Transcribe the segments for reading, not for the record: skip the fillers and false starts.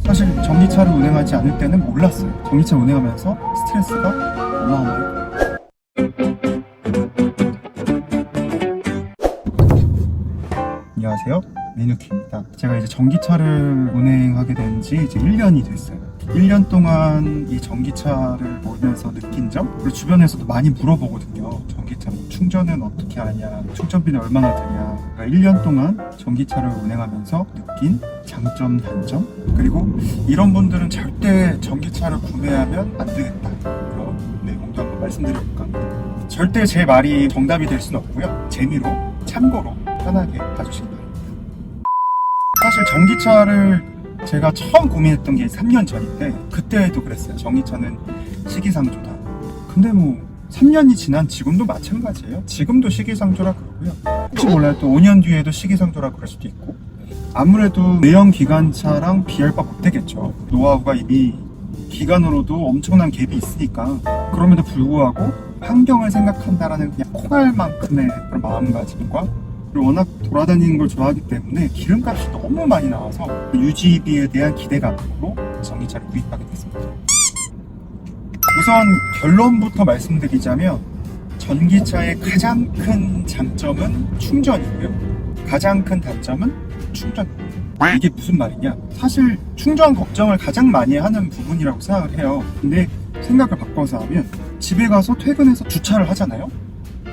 사실 전기차를 운행하지 않을 때는 몰랐어요. 전기차 운행하면서 스트레스가 어마어마해요. 안녕하세요, 민우키입니다. 제가 이제 전기차를 운행하게 된 지 이제 1년이 됐어요. 1년 동안 이 전기차를 몰면서 느낀 점, 그리고 주변에서도 많이 물어보거든요. 전기차 충전은 어떻게 하냐, 충전비는 얼마나 드냐. 그러니까 1년 동안 전기차를 운행하면서 느낀 장점, 단점, 그리고 이런 분들은 절대 전기차를 구매하면 안 되겠다, 그런 내용도 한번 말씀드려볼까 합니다. 절대 제 말이 정답이 될 수는 없고요. 재미로, 참고로 편하게 봐주시기 바랍니다. 사실 전기차를 제가 처음 고민했던 게 3년 전인데, 그때도 그랬어요. 전기차는 시기상조다. 근데 뭐 3년이 지난 지금도 마찬가지예요. 지금도 시기상조라 그러고요. 혹시 몰라요, 또 5년 뒤에도 시기상조라 그럴 수도 있고. 아무래도 내연 기관차랑 비할 바 못 되겠죠. 노하우가 이미 기관으로도 엄청난 갭이 있으니까. 그럼에도 불구하고 환경을 생각한다라는 그냥 콩알만큼의 그런 마음가짐과, 그리고 워낙 돌아다니는 걸 좋아하기 때문에 기름값이 너무 많이 나와서 유지비에 대한 기대감으로 전기차를 구입하게 됐습니다. 우선 결론부터 말씀드리자면, 전기차의 가장 큰 장점은 충전이고요, 가장 큰 단점은 충전입니다. 이게 무슨 말이냐, 사실 충전 걱정을 가장 많이 하는 부분이라고 생각을 해요. 근데 생각을 바꿔서 하면, 집에 가서 퇴근해서 주차를 하잖아요.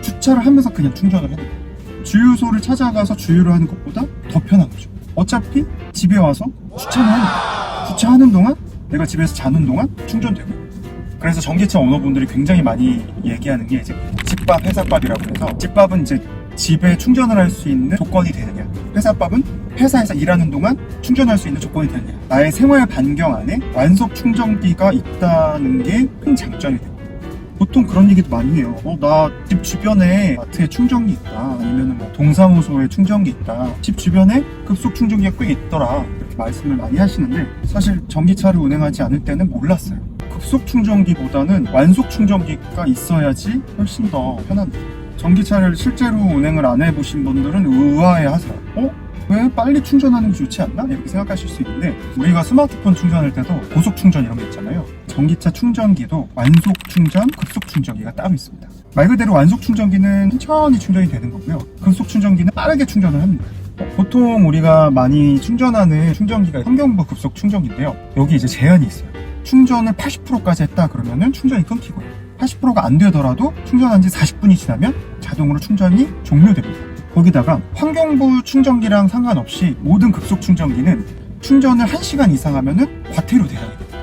주차를 하면서 그냥 충전을 하는 거예요. 주유소를 찾아가서 주유를 하는 것보다 더 편한 거죠. 어차피 집에 와서 주차를 하니까, 주차하는 동안 내가 집에서 자는 동안 충전되고. 그래서 전기차 오너분들이 굉장히 많이 얘기하는 게 이제 집밥, 회사밥이라고 해서, 집밥은 이제 집에 충전을 할 수 있는 조건이 되느냐, 회사밥은 회사에서 일하는 동안 충전할 수 있는 조건이 되느냐. 나의 생활 반경 안에 완속 충전기가 있다는 게 큰 장점이 됩니다. 보통 그런 얘기도 많이 해요. 나 집 주변에 마트에 충전기 있다, 아니면 뭐 동사무소에 충전기 있다, 집 주변에 급속 충전기가 꽤 있더라, 이렇게 말씀을 많이 하시는데, 사실 전기차를 운행하지 않을 때는 몰랐어요. 급속 충전기보다는 완속 충전기가 있어야지 훨씬 더 편합니다. 전기차를 실제로 운행을 안 해보신 분들은 의아해하세요. 왜 빨리 충전하는 게 좋지 않나? 이렇게 생각하실 수 있는데, 우리가 스마트폰 충전할 때도 고속 충전 이런 게 있잖아요. 전기차 충전기도 완속 충전, 급속 충전기가 따로 있습니다. 말 그대로 완속 충전기는 천천히 충전이 되는 거고요, 급속 충전기는 빠르게 충전을 합니다. 보통 우리가 많이 충전하는 충전기가 환경부 급속 충전기인데요, 여기 이제 제한이 있어요. 충전을 80%까지 했다 그러면은 충전이 끊기고요, 80%가 안 되더라도 충전한 지 40분이 지나면 자동으로 충전이 종료됩니다. 거기다가 환경부 충전기랑 상관없이 모든 급속 충전기는 충전을 1시간 이상 하면은 과태료 대상이 됩니다.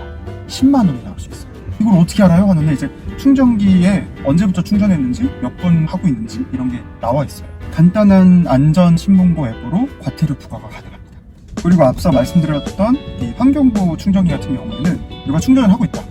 10만 원이 나올 수 있어요. 이걸 어떻게 알아요? 하는데, 이제 충전기에 언제부터 충전했는지, 몇 분 하고 있는지 이런 게 나와 있어요. 간단한 안전신문고 앱으로 과태료 부과가 가능합니다. 그리고 앞서 말씀드렸던 이 환경부 충전기 같은 경우에는 누가 충전을 하고 있다,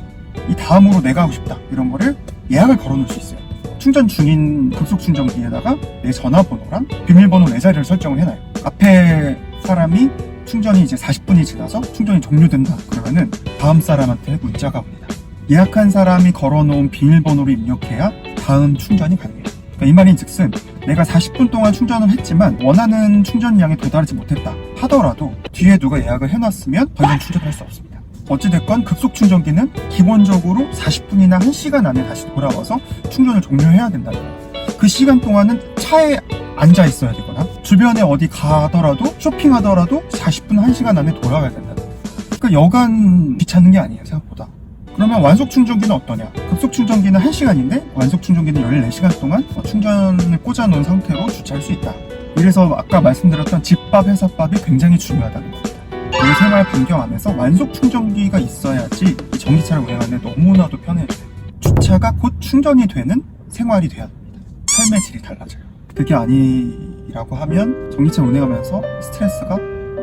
이 다음으로 내가 하고 싶다, 이런 거를 예약을 걸어 놓을 수 있어요. 충전 중인 급속 충전기에다가 내 전화번호랑 비밀번호 4자리를 설정을 해놔요. 앞에 사람이 충전이 이제 40분이 지나서 충전이 종료된다 그러면은 다음 사람한테 문자가 옵니다. 예약한 사람이 걸어놓은 비밀번호를 입력해야 다음 충전이 가능해요. 그러니까 이 말인 즉슨, 내가 40분 동안 충전을 했지만 원하는 충전량에 도달하지 못했다 하더라도 뒤에 누가 예약을 해놨으면 더 이상 충전할 수 없습니다. 어찌됐건 급속 충전기는 기본적으로 40분이나 1시간 안에 다시 돌아와서 충전을 종료해야 된다는 거예요. 그 시간 동안은 차에 앉아 있어야 되거나 주변에 어디 가더라도, 쇼핑하더라도 40분, 1시간 안에 돌아와야 된다는 거예요. 그러니까 여간 귀찮은 게 아니에요, 생각보다. 그러면 완속 충전기는 어떠냐? 급속 충전기는 1시간인데 완속 충전기는 14시간 동안 충전을 꽂아놓은 상태로 주차할 수 있다. 이래서 아까 말씀드렸던 집밥, 회사밥이 굉장히 중요하다는 겁니다. 내 생활 반경 안에서 완속 충전기가 있어야지 이 전기차를 운행하는데 너무나도 편해져요. 주차가 곧 충전이 되는 생활이 돼야 됩니다. 삶의 질이 달라져요. 그게 아니라고 하면 전기차 운행하면서 스트레스가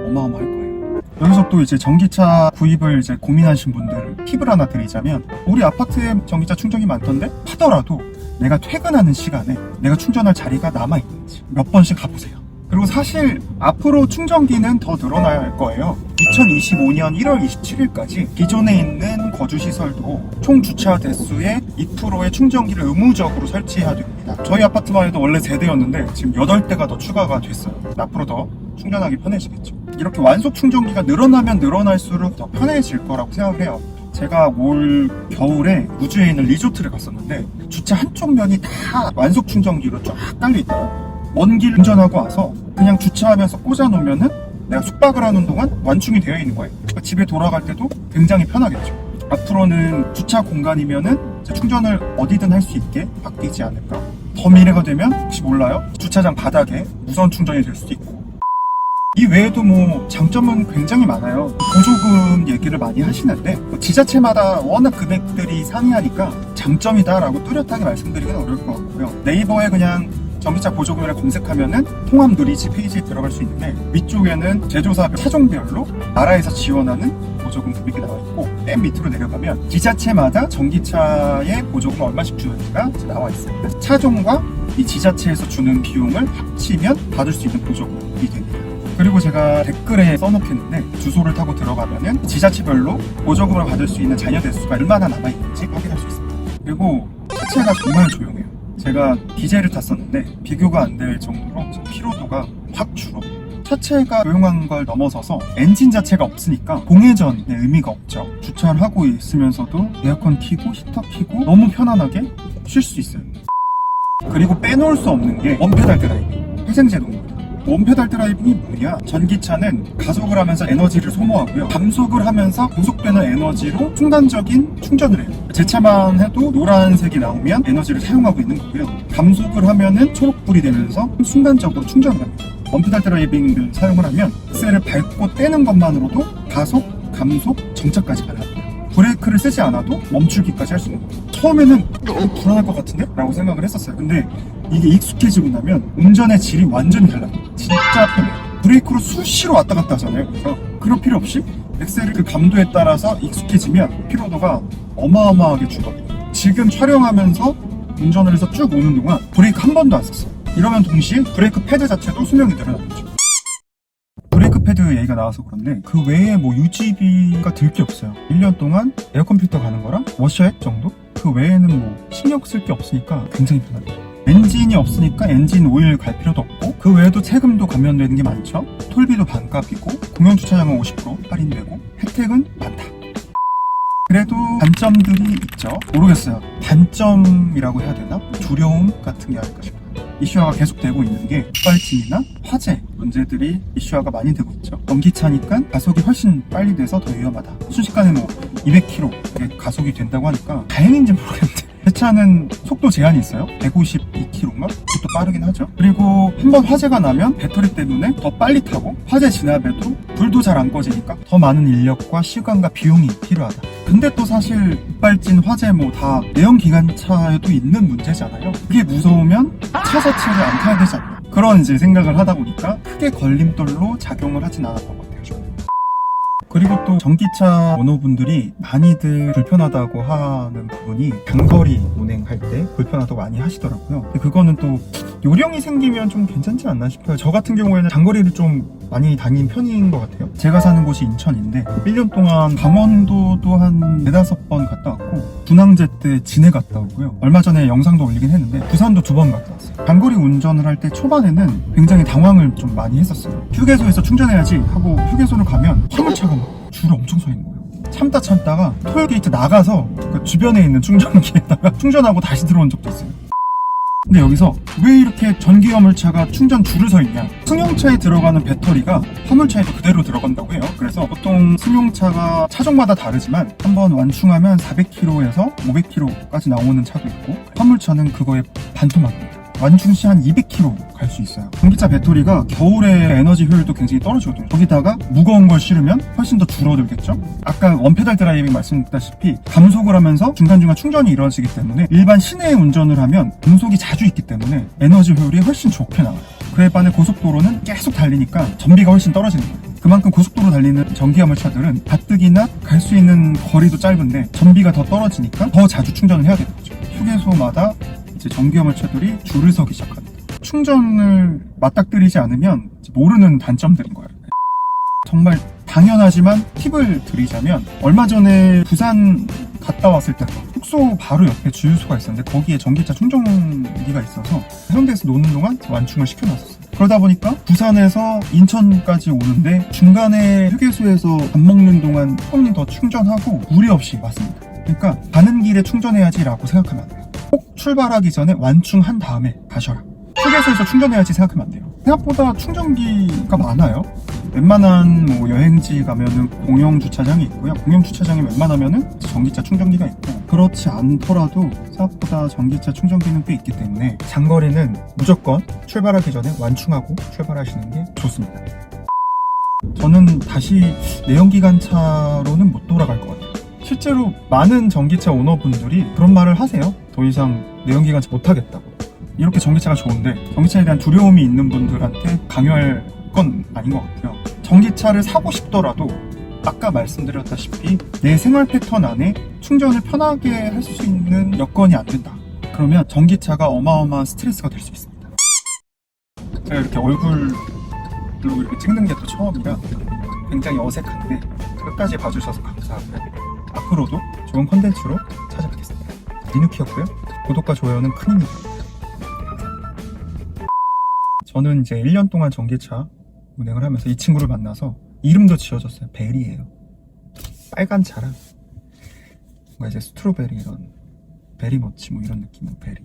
어마어마할 거예요. 여기서 또 이제 전기차 구입을 이제 고민하신 분들 팁을 하나 드리자면, 우리 아파트에 전기차 충전기 많던데 하더라도 내가 퇴근하는 시간에 내가 충전할 자리가 남아있는지 몇 번씩 가보세요. 그리고 사실 앞으로 충전기는 더 늘어나야 할 거예요. 2025년 1월 27일까지 기존에 있는 거주시설도 총 주차 대수의 2%의 충전기를 의무적으로 설치해야 됩니다. 저희 아파트만 해도 원래 3대였는데 지금 8대가 더 추가가 됐어요. 앞으로 더 충전하기 편해지겠죠. 이렇게 완속 충전기가 늘어나면 늘어날수록 더 편해질 거라고 생각을 해요. 제가 올 겨울에 우주에 있는 리조트를 갔었는데 주차 한쪽 면이 다 완속 충전기로 쫙 깔려있더라고요. 먼 길 운전하고 와서 그냥 주차하면서 꽂아놓으면은 내가 숙박을 하는 동안 완충이 되어 있는 거예요. 그러니까 집에 돌아갈 때도 굉장히 편하겠죠. 앞으로는 주차 공간이면은 충전을 어디든 할 수 있게 바뀌지 않을까. 더 미래가 되면 혹시 몰라요, 주차장 바닥에 무선 충전이 될 수도 있고. 이 외에도 뭐 장점은 굉장히 많아요. 보조금 얘기를 많이 하시는데 지자체마다 워낙 금액들이 상이하니까 장점이다라고 뚜렷하게 말씀드리기는 어려울 것 같고요. 네이버에 그냥 전기차 보조금을 검색하면은 통합 누리지 페이지에 들어갈 수 있는데, 위쪽에는 제조사 차종별로 나라에서 지원하는 보조금 금액이 나와 있고, 맨 밑으로 내려가면 지자체마다 전기차에 보조금 얼마씩 주는지가 나와 있어요. 차종과 이 지자체에서 주는 비용을 합치면 받을 수 있는 보조금이 됩니다. 그리고 제가 댓글에 써놓겠는데, 주소를 타고 들어가면은 지자체별로 보조금을 받을 수 있는 잔여 대수가 얼마나 남아있는지 확인할 수 있습니다. 그리고 차체가 정말 조용해요. 제가 디젤을 탔었는데 비교가 안 될 정도로 피로도가 확 줄어. 차체가 조용한 걸 넘어서서 엔진 자체가 없으니까 공회전의 의미가 없죠. 주차를 하고 있으면서도 에어컨 켜고 히터 켜고 너무 편안하게 쉴 수 있어요. 그리고 빼놓을 수 없는 게 원페달 드라이빙, 회생제동입니다. 원페달 드라이빙이 뭐냐? 전기차는 가속을 하면서 에너지를 소모하고요, 감속을 하면서 공속되는 에너지로 순간적인 충전을 해요. 제 차만 해도 노란색이 나오면 에너지를 사용하고 있는 거고요, 감속을 하면은 초록불이 되면서 순간적으로 충전을 합니다. 원페달 드라이빙을 사용을 하면 엑셀을 밟고 떼는 것만으로도 가속, 감속, 정차까지 가능합니다. 브레이크를 쓰지 않아도 멈추기까지 할 수 있는 거예요. 처음에는 불안할 것 같은데? 라고 생각을 했었어요. 근데 이게 익숙해지고 나면 운전의 질이 완전히 달라요. 진짜 편해요. 브레이크로 수시로 왔다 갔다 하잖아요. 그래서 그럴 필요 없이 엑셀을 그 감도에 따라서 익숙해지면 피로도가 어마어마하게 줄거든요. 지금 촬영하면서 운전을 해서 쭉 오는 동안 브레이크 한 번도 안 썼어요. 이러면 동시에 브레이크 패드 자체도 수명이 늘어나겠죠. 브레이크 패드 얘기가 나와서 그런데 그 외에 뭐 유지비가 들 게 없어요. 1년 동안 에어컨 필터 가는 거랑 워셔액 정도? 그 외에는 뭐 신경 쓸 게 없으니까 굉장히 편합니다. 엔진이 없으니까 엔진 오일 갈 필요도 없고, 그 외에도 세금도 감면되는 게 많죠. 톨비도 반값이고, 공영주차장은 50% 할인되고, 혜택은 많다. 그래도 단점들이 있죠. 모르겠어요. 단점이라고 해야 되나? 두려움 같은 게 아닐까 싶어요. 이슈화가 계속되고 있는 게 뒷발진이나 화재 문제들이 이슈화가 많이 되고 있죠. 전기차니까 가속이 훨씬 빨리 돼서 더 위험하다. 순식간에 뭐 200km 가속이 된다고 하니까 다행인지 모르겠는데, 제 차는 속도 제한이 있어요. 152km인가? 그것도 빠르긴 하죠. 그리고 한번 화재가 나면 배터리 때문에 더 빨리 타고, 화재 진압에도 불도 잘 안 꺼지니까 더 많은 인력과 시간과 비용이 필요하다. 근데 또 사실 뒷발진, 화재 뭐 다 내연기관차에도 있는 문제잖아요. 그게 무서우면 차 자체를 안 타야 되지 않나, 그런 이제 생각을 하다 보니까 크게 걸림돌로 작용을 하진 않았던 것 같아요. 그리고 또 전기차 오너분들이 많이들 불편하다고 하는 부분이 장거리 운행할 때 불편하다고 많이 하시더라고요. 근데 그거는 또 요령이 생기면 좀 괜찮지 않나 싶어요. 저 같은 경우에는 장거리를 좀 많이 다닌 편인 것 같아요. 제가 사는 곳이 인천인데 1년 동안 강원도도 한 4-5번 갔다 왔고, 분황제 때 진해 갔다 오고요. 얼마 전에 영상도 올리긴 했는데 부산도 2번 갔다 왔어요. 장거리 운전을 할 때 초반에는 굉장히 당황을 좀 많이 했었어요. 휴게소에서 충전해야지 하고 휴게소를 가면 화물차가 줄을 엄청 서 있는 거예요. 참다가 톨게이트 나가서 그 주변에 있는 충전기에다가 충전하고 다시 들어온 적도 있어요. 근데 여기서 왜 이렇게 전기 화물차가 충전 줄을 서 있냐? 승용차에 들어가는 배터리가 화물차에도 그대로 들어간다고 해요. 그래서 보통 승용차가 차종마다 다르지만 한번 완충하면 400km에서 500km까지 나오는 차도 있고, 화물차는 그거에 반토막입니다. 완충 시 한 200km 갈 수 있어요. 전기차 배터리가 겨울에 에너지 효율도 굉장히 떨어지거든요. 거기다가 무거운 걸 실으면 훨씬 더 줄어들겠죠? 아까 원페달 드라이빙 말씀드렸다시피 감속을 하면서 중간중간 충전이 이루어지기 때문에 일반 시내 운전을 하면 감속이 자주 있기 때문에 에너지 효율이 훨씬 좋게 나와요. 그에 반해 고속도로는 계속 달리니까 전비가 훨씬 떨어지는 거예요. 그만큼 고속도로 달리는 전기화물차들은 가뜩이나 갈 수 있는 거리도 짧은데 전비가 더 떨어지니까 더 자주 충전을 해야 되겠죠. 휴게소마다 이제 전기화물차들이 줄을 서기 시작합니다. 충전을 맞닥뜨리지 않으면 모르는 단점들인 거예요. 정말 당연하지만 팁을 드리자면, 얼마 전에 부산 갔다 왔을 때 숙소 바로 옆에 주유소가 있었는데 거기에 전기차 충전기가 있어서 해운대에서 노는 동안 완충을 시켜놨었어요. 그러다 보니까 부산에서 인천까지 오는데 중간에 휴게소에서 밥 먹는 동안 조금 더 충전하고 무리 없이 왔습니다. 그러니까 가는 길에 충전해야지 라고 생각하면 안 돼요. 꼭 출발하기 전에 완충한 다음에 가셔라. 휴게소에서 충전해야지 생각하면 안 돼요. 생각보다 충전기가 많아요. 웬만한 뭐 여행지 가면은 공영 주차장이 있고요. 공영 주차장에 웬만하면은 전기차 충전기가 있고, 그렇지 않더라도 생각보다 전기차 충전기는 꽤 있기 때문에 장거리는 무조건 출발하기 전에 완충하고 출발하시는 게 좋습니다. 저는 다시 내연기관차로는 못 돌아갈 것 같아요. 실제로 많은 전기차 오너분들이 그런 말을 하세요. 더 이상 내연기관차 못 하겠다고. 이렇게 전기차가 좋은데 전기차에 대한 두려움이 있는 분들한테 강요할 건 아닌 것 같아요. 전기차를 사고 싶더라도 아까 말씀드렸다시피 내 생활 패턴 안에 충전을 편하게 할 수 있는 여건이 안 된다. 그러면 전기차가 어마어마한 스트레스가 될 수 있습니다. 제가 이렇게 얼굴로 이렇게 찍는 게 또 처음이라 굉장히 어색한데 끝까지 봐주셔서 감사하고요. 앞으로도 좋은 컨텐츠로 찾아뵙겠습니다. 리누키였고요. 구독과 좋아요는 큰 힘이 됩니다. 저는 이제 1년 동안 전기차 운행을 하면서 이 친구를 만나서 이름도 지어줬어요. 베리예요. 빨간 차랑 뭔가 이제 스트로베리 이런 베리머치 뭐 이런 느낌으로 베리.